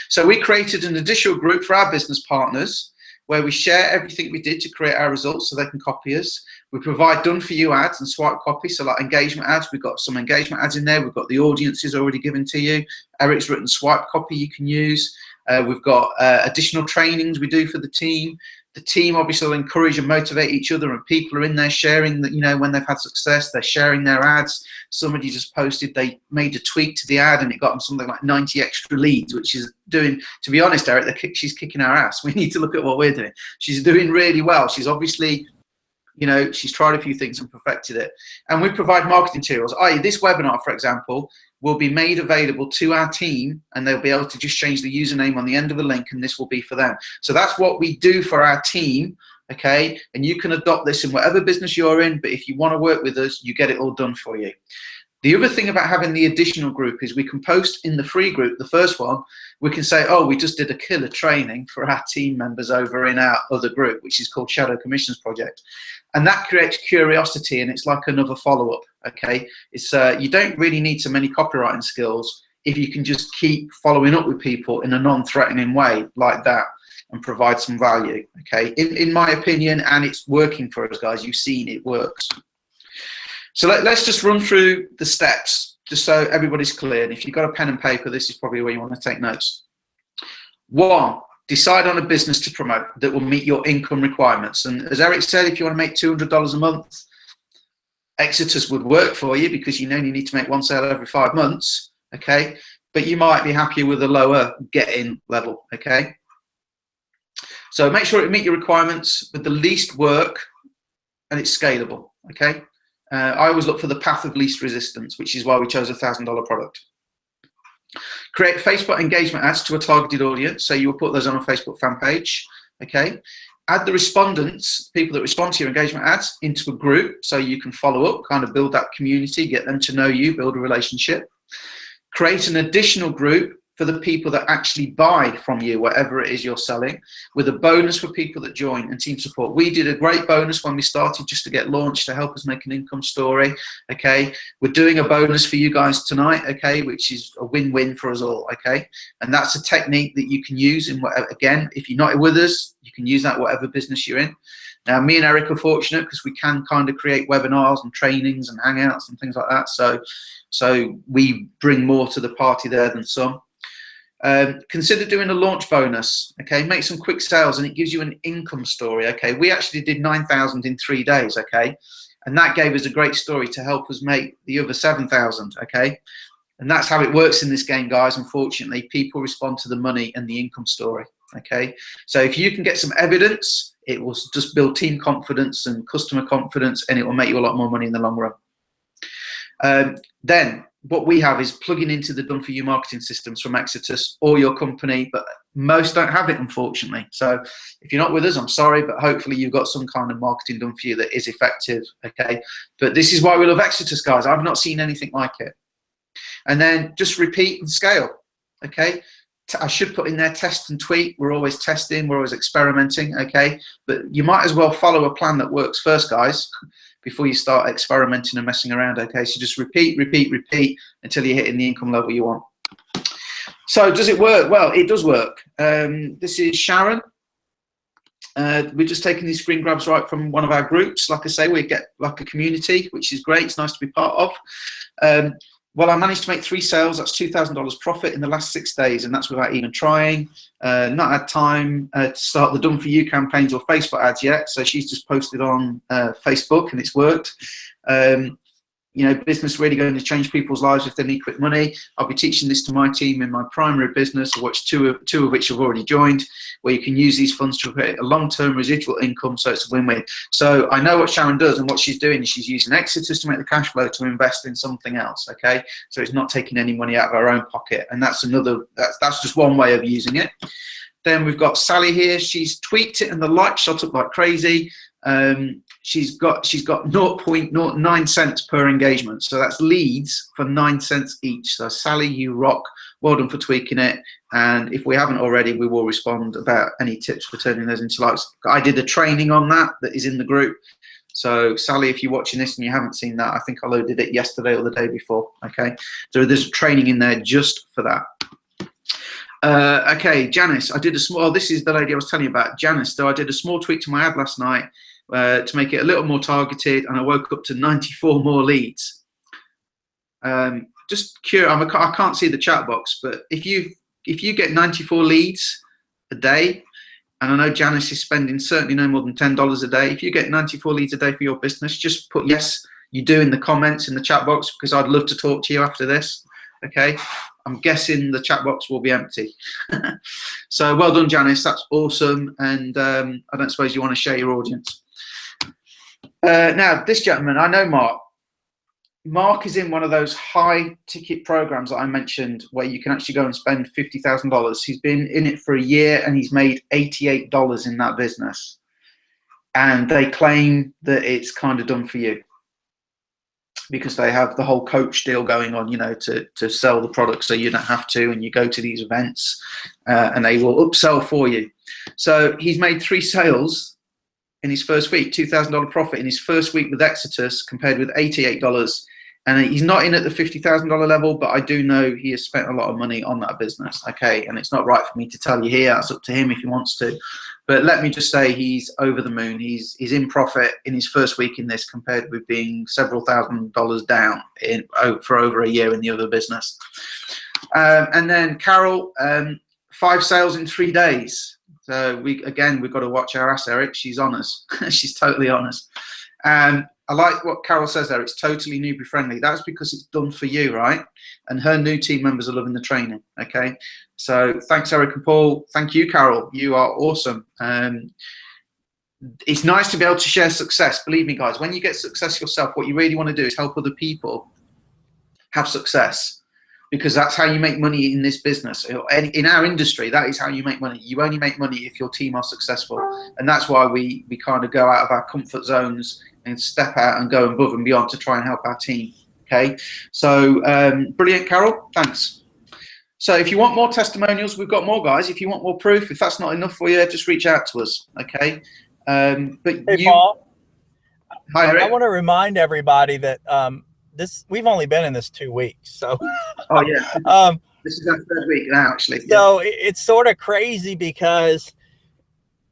So we created an additional group for our business partners where we share everything we did to create our results so they can copy us. We provide done for you ads and swipe copy, so like engagement ads, we've got some engagement ads in there, we've got the audiences already given to you. Eric's written swipe copy you can use. We've got additional trainings we do for the team. The team obviously will encourage and motivate each other, and people are in there sharing that, you know, when they've had success, they're sharing their ads. Somebody just posted they made a tweak to the ad and it got them something like 90 extra leads, which is doing, to be honest, Eric, she's kicking our ass. We need to look at what we're doing. She's doing really well. She's obviously, you know, she's tried a few things and perfected it. And we provide marketing materials, i.e. this webinar, for example, will be made available to our team, and they'll be able to just change the username on the end of the link, and this will be for them. So that's what we do for our team, okay? And you can adopt this in whatever business you're in, but if you want to work with us, you get it all done for you. The other thing about having the additional group is we can post in the free group, the first one, we can say, oh, we just did a killer training for our team members over in our other group, which is called Shadow Commissions Project. And that creates curiosity, and it's like another follow-up, okay? It's you don't really need so many copywriting skills if you can just keep following up with people in a non-threatening way like that and provide some value, okay? In my opinion, and it's working for us, guys. You've seen it works. So let's just run through the steps just so everybody's clear. And if you've got a pen and paper, this is probably where you want to take notes. 1, decide on a business to promote that will meet your income requirements. And as Eric said, if you want to make $200 a month, Exitus would work for you because you only need to make one sale every 5 months, okay? But you might be happier with a lower get-in level, okay? So make sure it meet your requirements with the least work and it's scalable, okay? I always look for the path of least resistance, which is why we chose a $1,000 product. Create Facebook engagement ads to a targeted audience. So you will put those on a Facebook fan page, okay? Add the respondents, people that respond to your engagement ads, into a group so you can follow up, kind of build that community, get them to know you, build a relationship. Create an additional group for the people that actually buy from you, whatever it is you're selling, with a bonus for people that join and team support. We did a great bonus when we started just to get launched to help us make an income story, okay? We're doing a bonus for you guys tonight, okay, which is a win-win for us all, okay? And that's a technique that you can use in whatever, again, if you're not with us, you can use that whatever business you're in. Now, me and Eric are fortunate because we can kind of create webinars and trainings and hangouts and things like that. So we bring more to the party there than some. Consider doing a launch bonus, okay? Make some quick sales and it gives you an income story, okay? We actually did 9,000 in 3 days, okay? And that gave us a great story to help us make the other 7,000, okay? And that's how it works in this game, guys. Unfortunately, people respond to the money and the income story, okay? So if you can get some evidence, it will just build team confidence and customer confidence, and it will make you a lot more money in the long run. Then what we have is plugging into the done for you marketing systems from Exitus or your company, but most don't have it, unfortunately. So if you're not with us, I'm sorry, but hopefully you've got some kind of marketing done for you that is effective, okay? But this is why we love Exitus, guys. I've not seen anything like it. And then just repeat and scale, okay? I should put in there test and tweak. We're always testing, we're always experimenting, okay? But you might as well follow a plan that works first, guys, before you start experimenting and messing around, okay? So just repeat, repeat, repeat until you're hitting the income level you want. So does it work? Well, it does work. This is Sharon. We're just taking these screen grabs right from one of our groups. Like I say, we get like a community, which is great. It's nice to be part of. Well, I managed to make 3 sales. That's $2,000 profit in the last 6 days, and that's without even trying. Not had time to start the done for you campaigns or Facebook ads yet, so she's just posted on Facebook, and it's worked. You know, business really going to change people's lives if they need quick money. I'll be teaching this to my team in my primary business, which two of which have already joined, where you can use these funds to create a long-term residual income, so it's a win-win. So I know what Sharon does, and what she's doing is she's using Exitus to make the cash flow to invest in something else, okay? So it's not taking any money out of her own pocket, and that's just one way of using it. Then we've got Sally here. She's tweaked it, and the light shot up like crazy. She's got 0.09 cents per engagement, so that's leads for 9 cents each. So Sally, you rock. Well done for tweaking it, and if we haven't already, we will respond about any tips for turning those into likes. I did a training on that is in the group. So Sally, if you're watching this and you haven't seen that, I think I loaded it yesterday or the day before, okay? So there's a training in there just for that. Okay, Janice, I did a small, this is the lady I was telling you about, Janice. So I did a small tweak to my ad last night to make it a little more targeted, and I woke up to 94 more leads. Just curious, I can't see the chat box, but if you get 94 leads a day, and I know Janice is spending certainly no more than $10 a day, if you get 94 leads a day for your business, just put yes, you do in the comments in the chat box, because I'd love to talk to you after this, okay? I'm guessing the chat box will be empty. So well done, Janice. That's awesome. And I don't suppose you want to share your audience. Now, this gentleman, I know Mark. Mark is in one of those high ticket programs that I mentioned where you can actually go and spend $50,000. He's been in it for a year and he's made $88 in that business. And they claim that it's kind of done for you, because they have the whole coach deal going on, you know, to sell the product so you don't have to, and you go to these events and they will upsell for you. So he's made 3 sales in his first week, $2,000 profit in his first week with Exitus, compared with $88. And he's not in at the $50,000 level, but I do know he has spent a lot of money on that business, okay? And it's not right for me to tell you here. That's up to him if he wants to. But let me just say he's over the moon. He's in profit in his first week in this, compared with being several $1,000s down for over a year in the other business. And then Carol, 5 sales in 3 days. So we've got to watch our ass, Eric. She's on us. She's totally on us. I like what Carol says there. It's totally newbie friendly. That's because it's done for you, right? And her new team members are loving the training. Okay. So thanks, Eric and Paul. Thank you, Carol. You are awesome. It's nice to be able to share success. Believe me, guys, when you get success yourself, what you really want to do is help other people have success, because that's how you make money in this business. In our industry, that is how you make money. You only make money if your team are successful. And that's why we kind of go out of our comfort zones and step out and go above and beyond to try and help our team. Okay. So brilliant, Carol. Thanks. So if you want more testimonials, we've got more, guys. If you want more proof, if that's not enough for you, just reach out to us. Okay. But hey, Paul. Hi, Eric. I want to remind everybody that we've only been in this 2 weeks, so. Oh yeah. This is our 3rd week now, actually. So it's sort of crazy because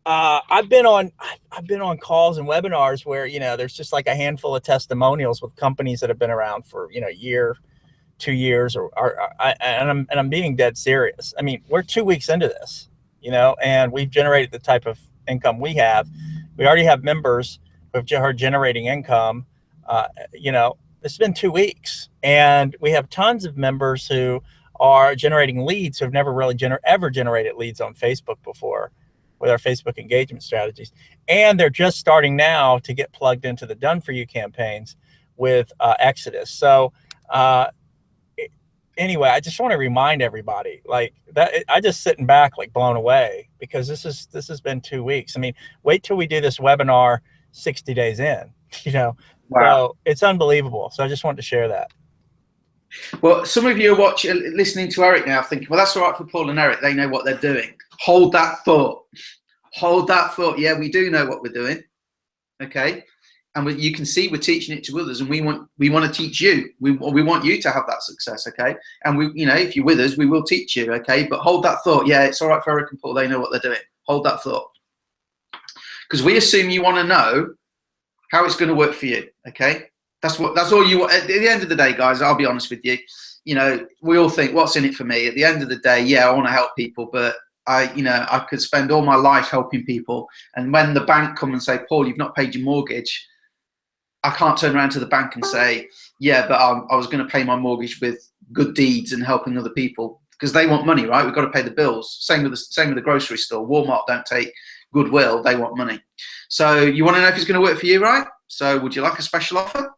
I've been on calls and webinars where, you know, there's just like a handful of testimonials with companies that have been around for, you know, a year, 2 years, and I'm being dead serious. I mean, we're 2 weeks into this, you know, and we've generated the type of income we have. We already have members who are generating income. You know, it's been 2 weeks, and we have tons of members who are generating leads who have never really ever generated leads on Facebook before with our Facebook engagement strategies. And they're just starting now to get plugged into the Done For You campaigns with Exodus. So anyway, I just want to remind everybody like that. I just sitting back like blown away, because this has been 2 weeks. I mean, wait till we do this webinar 60 days in, you know. Wow. So it's unbelievable. So I just wanted to share that. Well, some of you are listening to Eric now thinking, well, that's all right for Paul and Eric. They know what they're doing. Hold that thought. Hold that thought. Yeah, we do know what we're doing. Okay. And you can see we're teaching it to others, and we want to teach you. We want you to have that success. Okay. And you know, if you're with us, we will teach you. Okay. But hold that thought. Yeah, it's all right for Eric and Paul. They know what they're doing. Hold that thought. Because we assume you want to know how it's going to work for you. Okay. That's all you want. At the end of the day, guys, I'll be honest with you. You know, we all think, what's in it for me? At the end of the day, yeah, I want to help people, but I could spend all my life helping people. And when the bank come and say, Paul, you've not paid your mortgage, I can't turn around to the bank and say, yeah, but I was going to pay my mortgage with good deeds and helping other people, because they want money, right? We've got to pay the bills. Same with the grocery store. Walmart don't take goodwill. They want money. So you want to know if it's going to work for you, right? So would you like a special offer?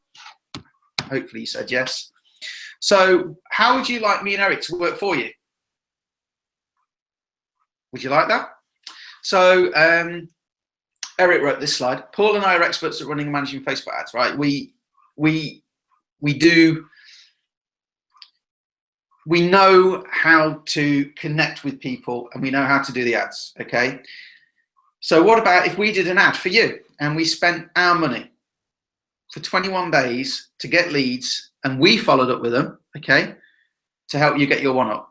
Hopefully you said yes. So how would you like me and Eric to work for you? Would you like that? So Eric wrote this slide. Paul and I are experts at running and managing Facebook ads, right? We know how to connect with people, and we know how to do the ads, okay? So what about if we did an ad for you and we spent our money for 21 days to get leads, and we followed up with them, okay, to help you get your one up?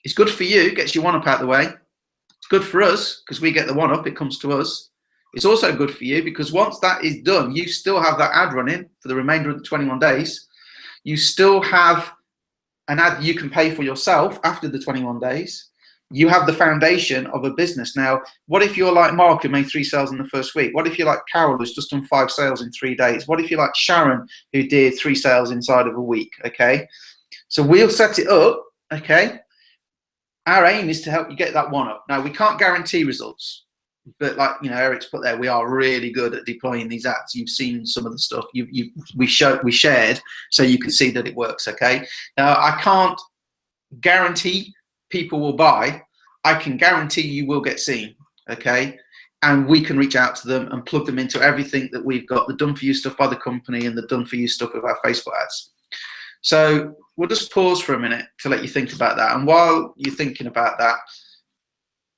It's good for you, gets your one up out the way. It's good for us because we get the one up, it comes to us. It's also good for you because once that is done, you still have that ad running for the remainder of the 21 days. You still have an ad you can pay for yourself after the 21 days. You have the foundation of a business. Now, what if you're like Mark, who made 3 sales in the first week? What if you're like Carol, who's just done 5 sales in 3 days? What if you're like Sharon, who did 3 sales inside of a week? Okay. So we'll set it up. Okay. Our aim is to help you get that one up. Now, we can't guarantee results, but like, you know, Eric's put there, we are really good at deploying these ads. You've seen some of the stuff we shared, so you can see that it works. Okay. Now, I can't guarantee people will buy. I can guarantee you will get seen. Okay. And we can reach out to them and plug them into everything that we've got, the Done For You stuff by the company and the Done For You stuff with our Facebook ads. So we'll just pause for a minute to let you think about that. And while you're thinking about that,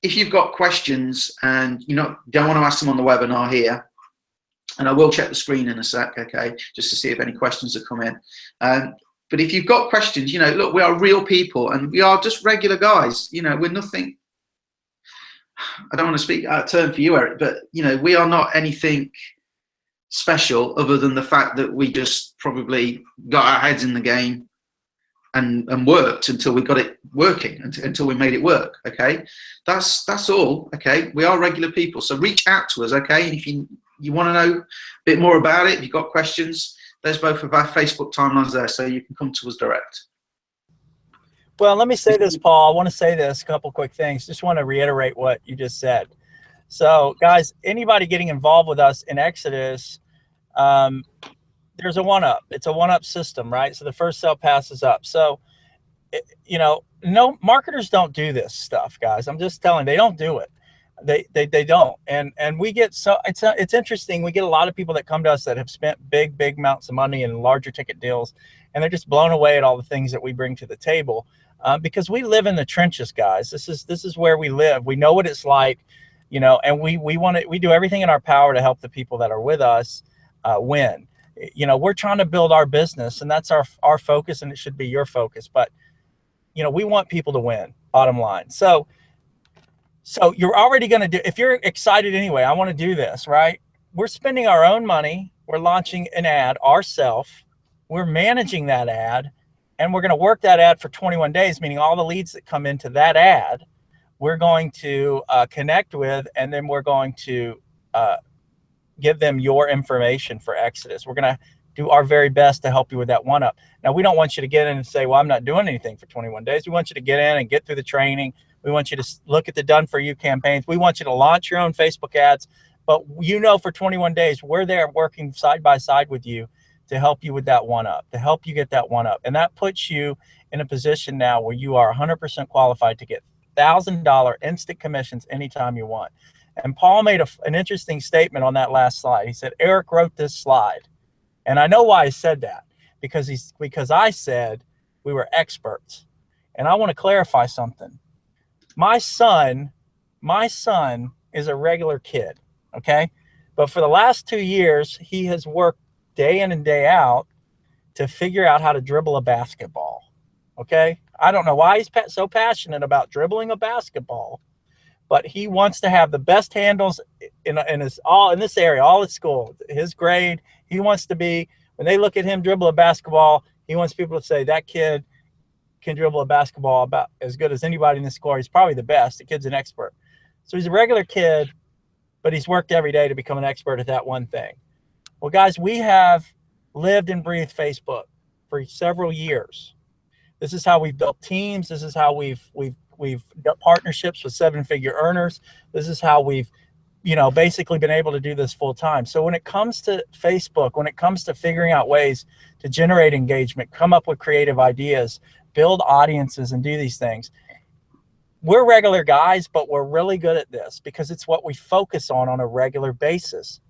if you've got questions and you don't want to ask them on the webinar here, and I will check the screen in a sec, okay, just to see if any questions have come in. But if you've got questions, you know, look, we are real people and we are just regular guys. You know, we're nothing, I don't want to speak out of turn for you, Eric, but, you know, we are not anything special other than the fact that we just probably got our heads in the game and worked until we got it working, until we made it work. Okay, that's all. Okay, we are regular people, so reach out to us. Okay, and if you want to know a bit more about it, if you've got questions, there's both of our Facebook timelines there, so you can come to us direct. Well, let me say this, Paul. I want to say this, a couple quick things. Just want to reiterate what you just said. So, guys, anybody getting involved with us in Exodus, there's a one-up. It's a one-up system, right? So the first sale passes up. So, no marketers don't do this stuff, guys. I'm just telling you, they don't do it. They don't. And we get, so it's interesting. We get a lot of people that come to us that have spent big amounts of money in larger ticket deals, and they're just blown away at all the things that we bring to the table. Because we live in the trenches, guys. This is where we live. We know what it's like, and we do everything in our power to help the people that are with us win. We're trying to build our business, and that's our focus, and it should be your focus. But we want people to win, bottom line. So you're already going to do, if you're excited anyway, I want to do this, right? We're spending our own money. We're launching an ad ourselves. We're managing that ad, and we're going to work that ad for 21 days, meaning all the leads that come into that ad, we're going to connect with, and then we're going to give them your information for Exodus. We're going to do our very best to help you with that one-up. Now, we don't want you to get in and say, well, I'm not doing anything for 21 days. We want you to get in and get through the training. We want you to look at the Done For You campaigns. We want you to launch your own Facebook ads. But for 21 days, we're there working side by side with you to help you with that one-up, to help you get that one-up. And that puts you in a position now where you are 100% qualified to get $1,000 instant commissions anytime you want. And Paul made an interesting statement on that last slide. He said, Eric wrote this slide. And I know why I said that, because I said we were experts. And I want to clarify something. My son is a regular kid, okay? But for the last 2 years, he has worked day in and day out to figure out how to dribble a basketball, okay? I don't know why he's so passionate about dribbling a basketball, but he wants to have the best handles in this area, all at school, his grade. He wants to be, when they look at him dribble a basketball, he wants people to say that kid can dribble a basketball about as good as anybody in the school. He's probably the best. The kid's an expert. So he's a regular kid, but he's worked every day to become an expert at that one thing. Well, guys, we have lived and breathed Facebook for several years. This is how we've built teams. This is how we've got partnerships with seven-figure earners. This is how we've, basically been able to do this full time. So when it comes to Facebook, when it comes to figuring out ways to generate engagement, come up with creative ideas, build audiences, and do these things, we're regular guys, but we're really good at this because it's what we focus on a regular basis.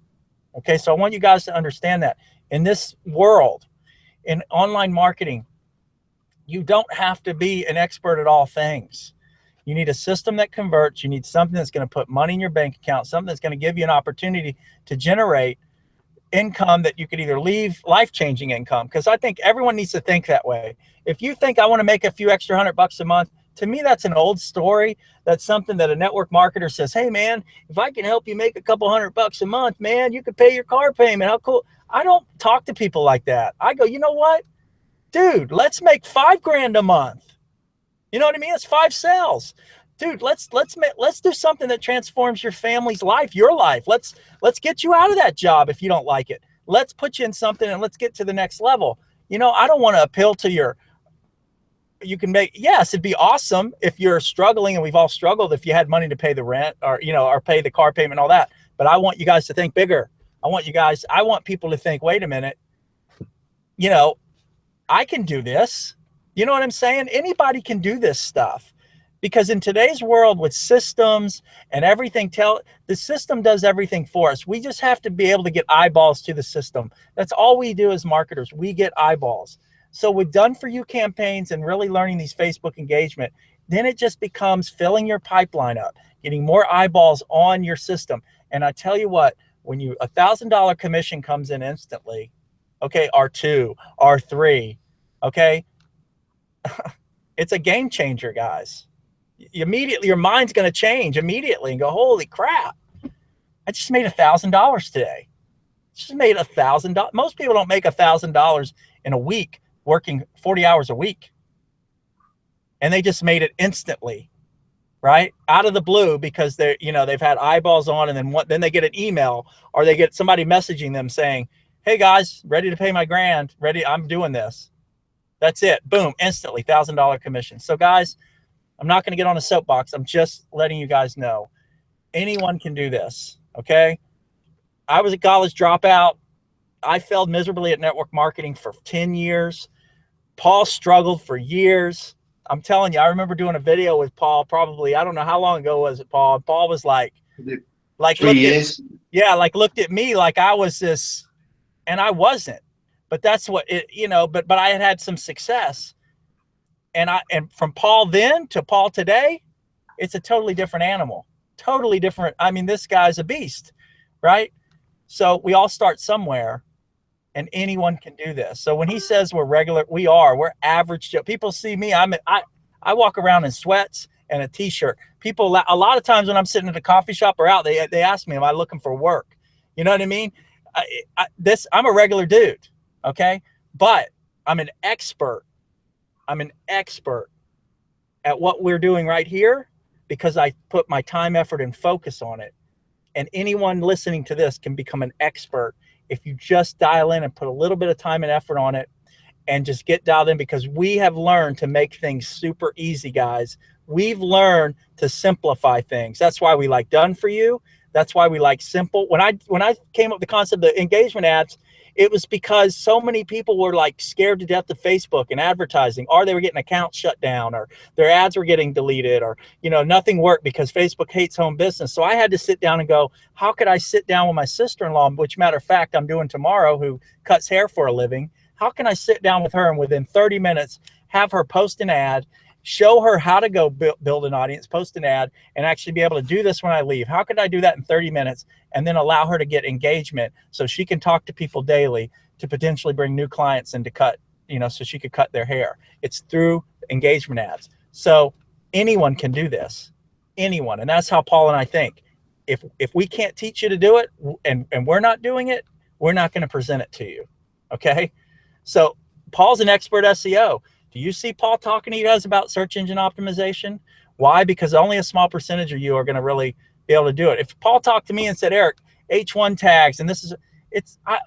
Okay, so I want you guys to understand that in this world, in online marketing, you don't have to be an expert at all things. You need a system that converts. You need something that's going to put money in your bank account, something that's going to give you an opportunity to generate income that you could either leave, life-changing income, because I think everyone needs to think that way. If you think I want to make a few extra $100 a month, to me, that's an old story. That's something that a network marketer says, hey, man, if I can help you make a couple $100 a month, man, you could pay your car payment. How cool. I don't talk to people like that. I go, you know what? Dude, let's make $5,000 a month. You know what I mean? It's 5 sales. Dude, let's do something that transforms your family's life, your life. Let's get you out of that job if you don't like it. Let's put you in something and let's get to the next level. I don't want to appeal to yes, it'd be awesome if you're struggling, and we've all struggled, if you had money to pay the rent or pay the car payment and all that. But I want you guys to think bigger. I want people to think, wait a minute, I can do this. You know what I'm saying? Anybody can do this stuff, because in today's world with systems and everything, the system does everything for us. We just have to be able to get eyeballs to the system. That's all we do as marketers. We get eyeballs. So with Done For You campaigns and really learning these Facebook engagement, then it just becomes filling your pipeline up, getting more eyeballs on your system. And I tell you what, when $1,000 commission comes in instantly, okay, R2, R3, okay, it's a game changer, guys. Immediately, your mind's going to change immediately and go, holy crap, I just made $1,000 today. Just made $1,000. Most people don't make $1,000 in a week working 40 hours a week. and they just made it instantly, right? Out of the blue, because they're, you know, they've had eyeballs on, and then they get an email, or they get somebody messaging them saying, hey guys, ready to pay my grand, ready, I'm doing this. That's it. Boom, instantly, $1,000 commission. So guys, I'm not going to get on a soapbox. I'm just letting you guys know anyone can do this. Okay. I was a college dropout. I failed miserably at network marketing for 10 years. Paul struggled for years. I'm telling you, I remember doing a video with Paul, probably, I don't know how long ago was it, Paul? Paul was like 3 years. Looked at me like I was this, and I wasn't, but that's what it, you know, but I had some success. And from Paul then to Paul today, it's a totally different animal, totally different. I mean, this guy's a beast, right? So we all start somewhere, and anyone can do this. So when he says we're average Joe. People see me, I walk around in sweats and a t-shirt. People, a lot of times when I'm sitting at a coffee shop or out, they ask me, am I looking for work? You know what I mean? I'm a regular dude, okay? But I'm an expert. I'm an expert at what we're doing right here because I put my time, effort, and focus on it. And anyone listening to this can become an expert if you just dial in and put a little bit of time and effort on it and just get dialed in, because we have learned to make things super easy, guys. We've learned to simplify things. That's why we like Done For You. That's why we like simple. When I came up with the concept of engagement ads, it was because so many people were like scared to death of Facebook and advertising, or they were getting accounts shut down, or their ads were getting deleted, or, you know, nothing worked because Facebook hates home business. So I had to sit down and go, how could I sit down with my sister-in-law, which matter of fact, I'm doing tomorrow, who cuts hair for a living. How can I sit down with her and within 30 minutes have her post an ad, show her how to go build an audience, post an ad, and actually be able to do this when I leave? How could I do that in 30 minutes and then allow her to get engagement so she can talk to people daily to potentially bring new clients and to cut, you know, so she could cut their hair? It's through engagement ads. So anyone can do this, anyone. And that's how Paul and I think. If we can't teach you to do it and we're not doing it, we're not going to present it to you. Okay. So Paul's an expert SEO. Do you see Paul talking to you guys about search engine optimization? Why? Because only a small percentage of you are going to really be able to do it. If Paul talked to me and said, Eric, H1 tags, and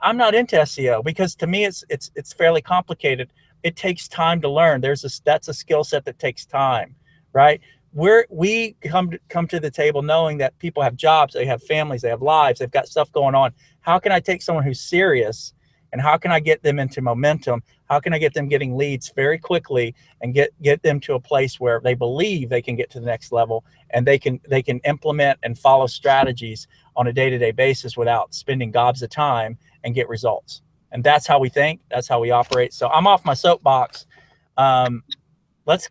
I'm not into SEO, because to me it's fairly complicated. It takes time to learn. That's a skill set that takes time, right? We come to the table knowing that people have jobs, they have families, they have lives, they've got stuff going on. How can I take someone who's serious, and how can I get them into momentum? How can I get them getting leads very quickly and get them to a place where they believe they can get to the next level, and they can implement and follow strategies on a day-to-day basis without spending gobs of time, and get results? And that's how we think. That's how we operate. So I'm off my soapbox. Let's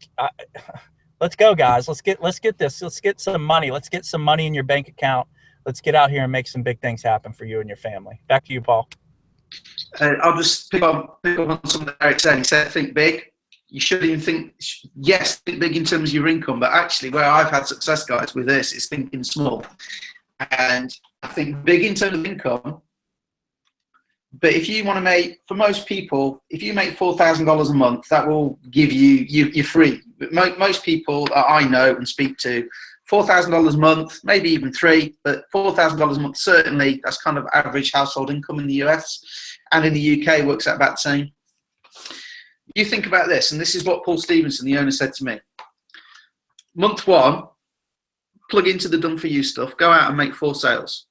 go, guys. Let's get this. Let's get some money. Let's get some money in your bank account. Let's get out here and make some big things happen for you and your family. Back to you, Paul. I'll just pick up on something Eric said. He said, think big. You should even think, yes, think big in terms of your income, but actually where I've had success, guys, with this is thinking small. And I think big in terms of income, but if you want to make, for most people, if you make $4,000 a month, that will give you're free. But most people that I know and speak to, $4,000 a month, maybe even $3,000, but $4,000 a month, certainly that's kind of average household income in the US, and in the UK works out about the same. You think about this, and this is what Paul Stevenson, the owner, said to me. Month one, plug into the Done For You stuff, go out and make 4 sales.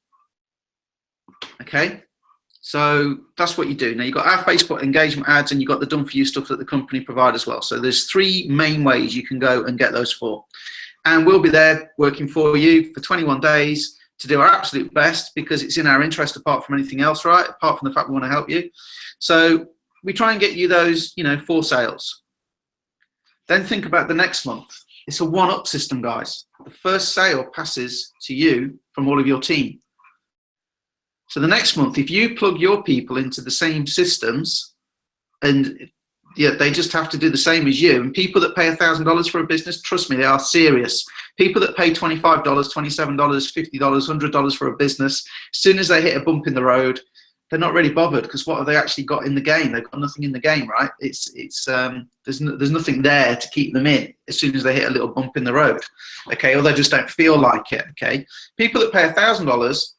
Okay, so that's what you do. Now you've got our Facebook engagement ads, and you've got the Done For You stuff that the company provide as well. So there's 3 main ways you can go and get those 4. And we'll be there working for you for 21 days to do our absolute best, because it's in our interest apart from anything else, right? Apart from the fact we want to help you. So we try and get you those, 4 sales. Then think about the next month. It's a one-up system, guys. The first sale passes to you from all of your team. So the next month, if you plug your people into the same systems, and they just have to do the same as you. And people that pay $1,000 for a business, trust me, they are serious. People that pay $25, $27, $50, $100 for a business, as soon as they hit a bump in the road, they're not really bothered, because what have they actually got in the game? They've got nothing in the game, right? There's nothing there to keep them in as soon as they hit a little bump in the road, okay? Or they just don't feel like it, okay? People that pay $1,000,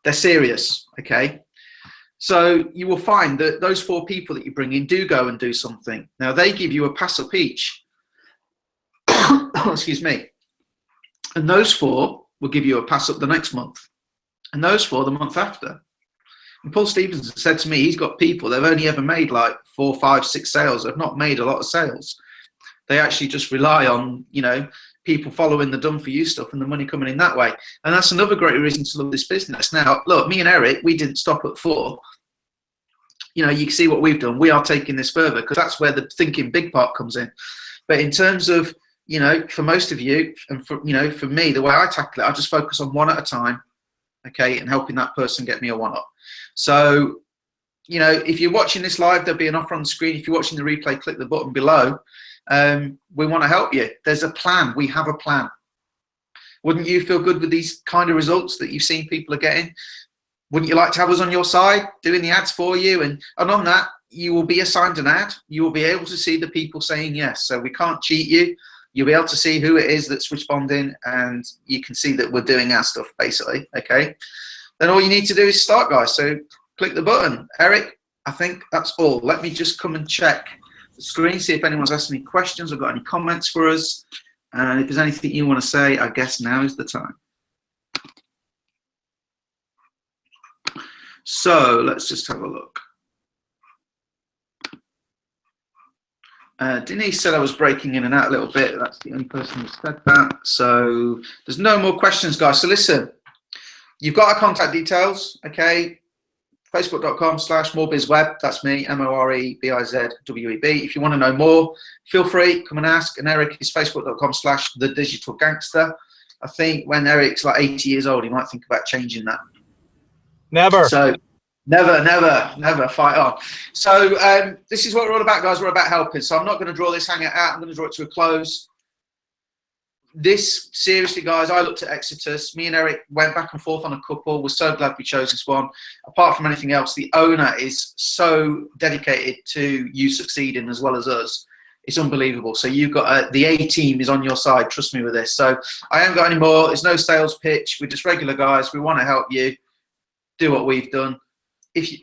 they're serious, okay? So you will find that those 4 people that you bring in do go and do something. Now, they give you a pass up each. Excuse me. And those 4 will give you a pass up the next month. And those 4 the month after. And Paul Stevenson said to me, he's got people, they've only ever made like 4, 5, 6 sales. They've not made a lot of sales. They actually just rely on, you know, people following the done for you stuff and the money coming in that way. And that's another great reason to love this business. Now, look, me and Eric, we didn't stop at 4. You know, you can see what we've done. We are taking this further, because that's where the thinking big part comes in. But in terms of, you know, for most of you, and for, you know, for me, the way I tackle it, I just focus on 1 at a time, okay, and helping that person get me a 1-up. So, you know, if you're watching this live, there'll be an offer on the screen. If you're watching the replay, click the button below. We want to help you. There's a plan. We have a plan. Wouldn't you feel good with these kind of results that you've seen people are getting? Wouldn't you like to have us on your side doing the ads for you? And on that, you will be assigned an ad. You will be able to see the people saying yes. So we can't cheat you. You'll be able to see who it is that's responding, and you can see that we're doing our stuff, basically, okay? Then all you need to do is start, guys. So click the button. Eric, I think that's all. Let me just come and check the screen, see if anyone's asked any questions or got any comments for us. And if there's anything you want to say, I guess now is the time. So let's just have a look. Denise said I was breaking in and out a little bit. That's the only person who said that. So there's no more questions, guys. So listen, you've got our contact details, okay? Facebook.com/morebizweb. That's me, MOREBIZWEB. If you want to know more, feel free, come and ask. And Eric is Facebook.com/thedigitalgangster. I think when Eric's like 80 years old, he might think about changing that. Never. So never fight on. So this is what we're all about, guys. We're about helping. So I'm not going to draw this hangout out. I'm going to draw it to a close. This, seriously, guys, I looked at Exitus. Me and Eric went back and forth on a couple. We're so glad we chose this one. Apart from anything else, the owner is so dedicated to you succeeding as well as us. It's unbelievable. So you've got the A team is on your side. Trust me with this. So I haven't got any more. There's no sales pitch. We're just regular guys. We want to help you do what we've done.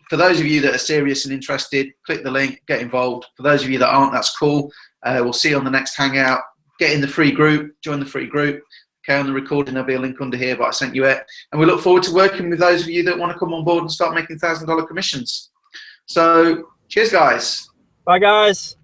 For those of you that are serious and interested, click the link, get involved. For those of you that aren't, that's cool. We'll see you on the next hangout. Get in the free group, join the free group. Okay, on the recording, there'll be a link under here, but I sent you it. And we look forward to working with those of you that want to come on board and start making $1,000 commissions. So cheers, guys. Bye, guys.